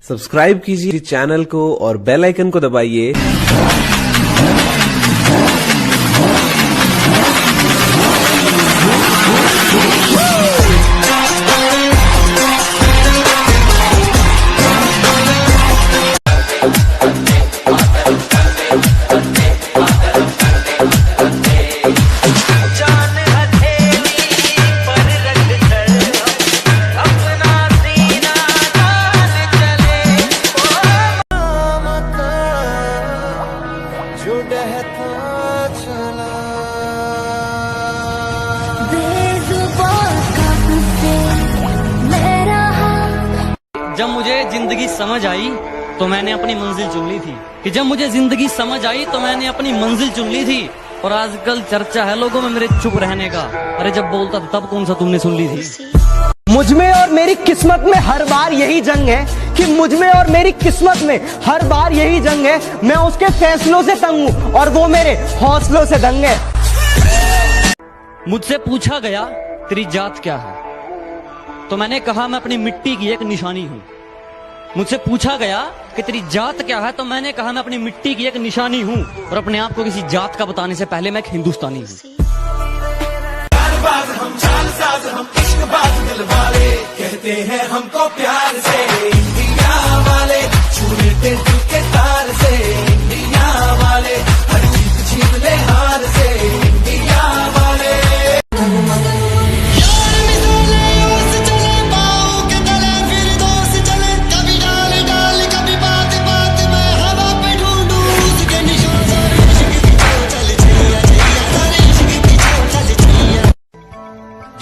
Subscribe कीजिए channel को और बेल आइकन को दबाइए। जब मुझे जिंदगी समझ आई तो मैंने अपनी मंजिल चुन ली थी कि जब मुझे जिंदगी समझ आई तो मैंने अपनी मंजिल चुन ली थी। और आजकल चर्चा है लोगों में मेरे चुप रहने का। अरे जब बोलता था तब कौन सा तुमने सुन ली थी। मुझ में और मेरी किस्मत में हर बार यही जंग है कि मुझ में और मेरी किस्मत में हर बार यही जंग है। मैं उसके फैसलों से तंग हूँ और वो मेरे हौसलों से दंग है। मुझसे पूछा गया तेरी जात क्या है तो मैंने कहा मैं अपनी मिट्टी की एक निशानी हूँ। मुझसे पूछा गया कि तेरी जात क्या है तो मैंने कहा मैं अपनी मिट्टी की एक निशानी हूँ। और अपने आप को किसी जात का बताने से पहले मैं एक हिंदुस्तानी हूँ। हम इश्कबाज दिल वाले कहते हैं हमको प्यार से इंडिया वाले छू लेते दिल के तार से इंडिया वाले हर जीत छीन ले हार से इंडिया वाले।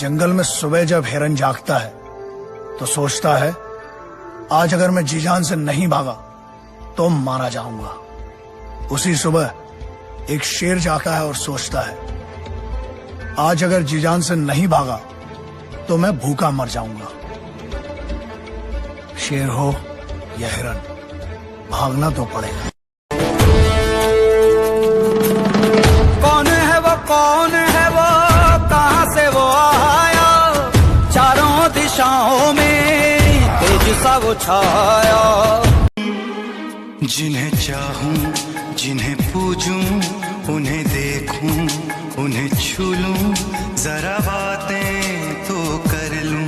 जंगल में सुबह जब हिरन जागता है तो सोचता है आज अगर मैं जी जान से नहीं भागा तो मारा जाऊंगा। उसी सुबह एक शेर जागता है और सोचता है आज अगर जी जान से नहीं भागा तो मैं भूखा मर जाऊंगा। शेर हो या हिरन भागना तो पड़ेगा। कौन है वो कहां से वो आया चारों दिशाओं में तेज सा वो छाया। जिन्हें चाहूं जिन्हें पूजूं उन्हें देखूं उन्हें छू लूं जरा बातें तो कर लूं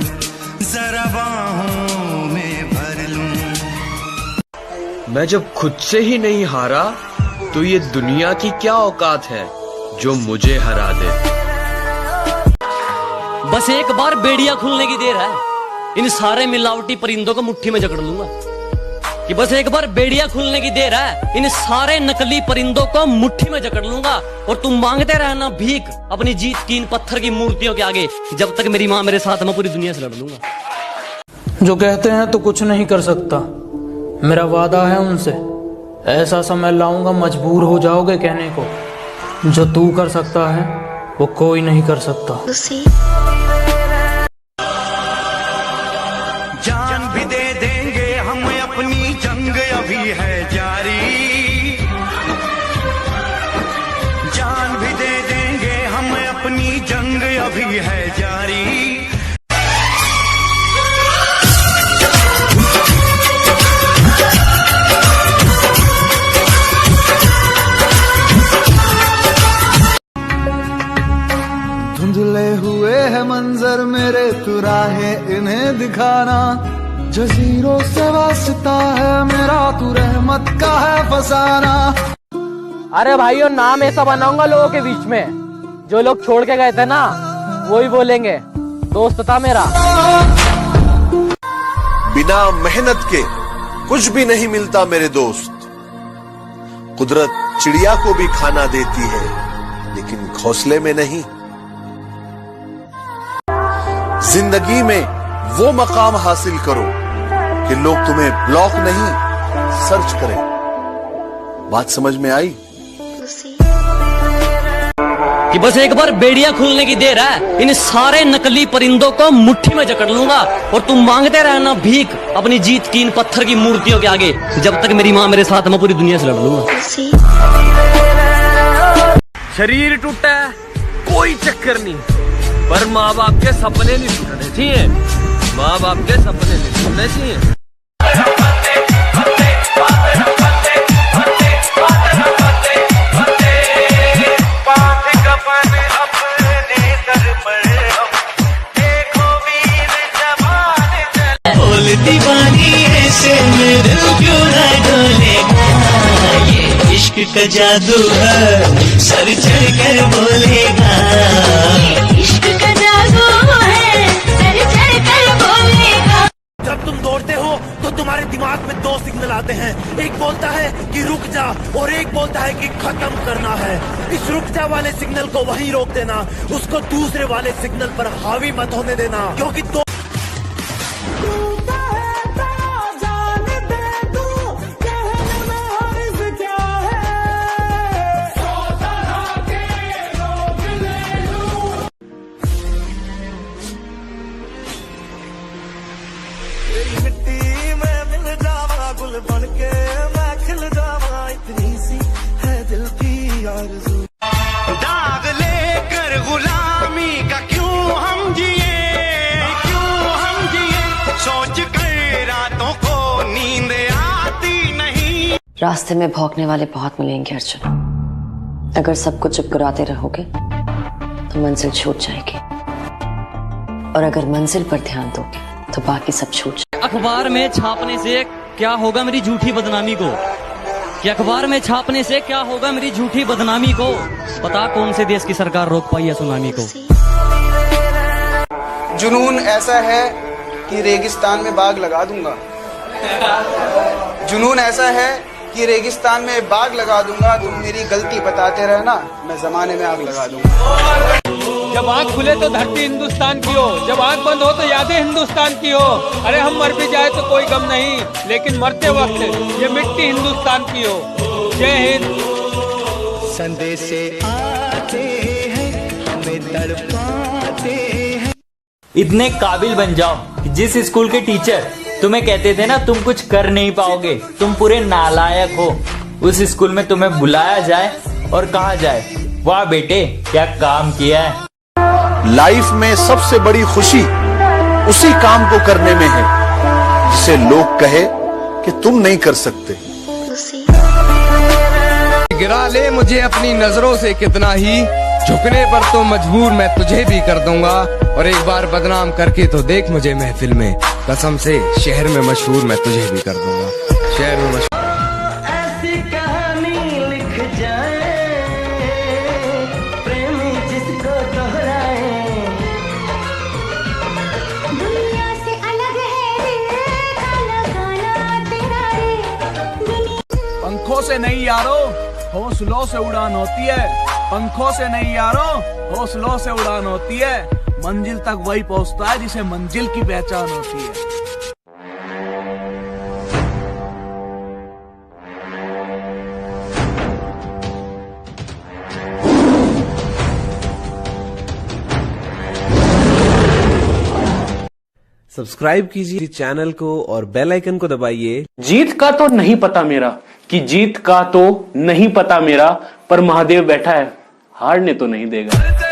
जरा बाहों में भर लूं। मैं जब खुद से ही नहीं हारा तो ये दुनिया की क्या औकात है जो मुझे हरा दे। बस एक बार बेड़िया खुलने की देर है इन सारे मिलावटी परिंदों को मुट्ठी में जकड़ लूंगा। कि बस एक बार बेड़िया खुलने की देर है इन सारे नकली परिंदों को मुट्ठी में जकड़ लूंगा। और तुम मांगते रहना भीख अपनी जीत की इन पत्थर की मूर्तियों के आगे जब तक मेरी माँ मेरे साथ मैं पूरी दुनिया से लड़ लूंगा। जो कहते हैं तो कुछ नहीं कर सकता, मेरा वादा है उनसे ऐसा समय लाऊंगा मजबूर हो जाओगे कहने को जो तू कर सकता है वो कोई नहीं कर सकता। जान भी दे देंगे हम अपनी जंग अभी है जारी। जान भी दे देंगे हम अपनी जंग अभी है जारी। धुंधले हुए है मंजर मेरे तू राहे इन्हें दिखाना। जजीरों से वास्ता है मेरा तू रहमत का है फसाना। अरे भाइयों नाम ऐसा बनाऊंगा लोगों के बीच में जो लोग छोड़ के गए थे ना वही बोलेंगे दोस्त था मेरा। बिना मेहनत के कुछ भी नहीं मिलता मेरे दोस्त। कुदरत चिड़िया को भी खाना देती है लेकिन घोंसले में नहीं। जिंदगी में वो मकाम हासिल करो कि लोग तुम्हें ब्लॉक नहीं सर्च करें। बात समझ में आई? कि बस एक बार बेड़िया खुलने की देर है इन सारे नकली परिंदों को मुट्ठी में जकड़ लूंगा। और तुम मांगते रहना भीख अपनी जीत की इन पत्थर की मूर्तियों के आगे जब तक मेरी माँ मेरे साथ मैं पूरी दुनिया से लड़ लूंगा। शरीर टूटा है कोई चक्कर नहीं, पर माँ बाप के सपने नहीं टूटने चाहिए। माँ बाप के सपने नहीं टूटने चाहिए। दिल क्यों न डोलेगा, ये इश्क का जादू है, सर चढ़ कर बोलेगा, इश्क का जादू है, सर चढ़ कर बोलेगा। जब तुम दौड़ते हो तो तुम्हारे दिमाग में दो सिग्नल आते हैं, एक बोलता है कि रुक जा और एक बोलता है कि खत्म करना है। इस रुक जा वाले सिग्नल को वहीं रोक देना, उसको दूसरे वाले सिग्नल पर हावी मत होने देना, क्योंकि दो दाग लेकर गुलामी का क्यों हम जिए, सोच कर रातों को नींद आती नहीं। रास्ते में भौंकने वाले बहुत मिलेंगे अर्जुन, अगर सबको चुप कराते रहोगे तो मंजिल छूट जाएगी, और अगर मंजिल पर ध्यान दोगे तो बाकी सब छूट जाएगा। अखबार में छापने से क्या होगा मेरी झूठी बदनामी को, कि अखबार में छापने से क्या होगा मेरी झूठी बदनामी को, पता कौन से देश की सरकार रोक पाई है सुनामी को। जुनून ऐसा है कि रेगिस्तान में बाग लगा दूंगा, जुनून ऐसा है कि रेगिस्तान में बाग लगा दूंगा, तुम मेरी गलती बताते रहना, मैं जमाने में आग लगा दूंगा। जब आँख खुले तो धरती हिंदुस्तान की हो, जब आँख बंद हो तो यादें हिंदुस्तान की हो। अरे हम मर भी जाए तो कोई गम नहीं, लेकिन मरते वक्त ये मिट्टी हिंदुस्तान की हो। जय हिंद। संदेशे आते हैं, हमें तड़पाते हैं। इतने काबिल बन जाओ कि जिस स्कूल के टीचर तुम्हें कहते थे ना तुम कुछ कर नहीं पाओगे, तुम पूरे नालायक हो, उस स्कूल में तुम्हें बुलाया जाए और कहा जाए वाह बेटे क्या काम किया है। लाइफ में सबसे बड़ी खुशी उसी काम को करने में है जिसे लोग कहे कि तुम नहीं कर सकते। गिरा ले मुझे अपनी नजरों से कितना ही, झुकने पर तो मजबूर मैं तुझे भी कर दूंगा, और एक बार बदनाम करके तो देख मुझे महफिल में, कसम से शहर में मशहूर मैं तुझे भी कर दूंगा, शहर में मशहूर। ऐसी कहानी लिख जाए प्रेमी जिसको दोहराए, दुनिया से अलग है दिल का लगाना तेरा रे। पंखों से नहीं यारो हौसलों से उड़ान होती है, पंखों से नहीं यारो हौसलों से उड़ान होती है, मंजिल तक वही पहुंचता है जिसे मंजिल की पहचान होती है। सब्सक्राइब कीजिए चैनल को और बेल आइकन को दबाइए। जीत का तो नहीं पता मेरा, कि जीत का तो नहीं पता मेरा, पर महादेव बैठा है हारने तो नहीं देगा।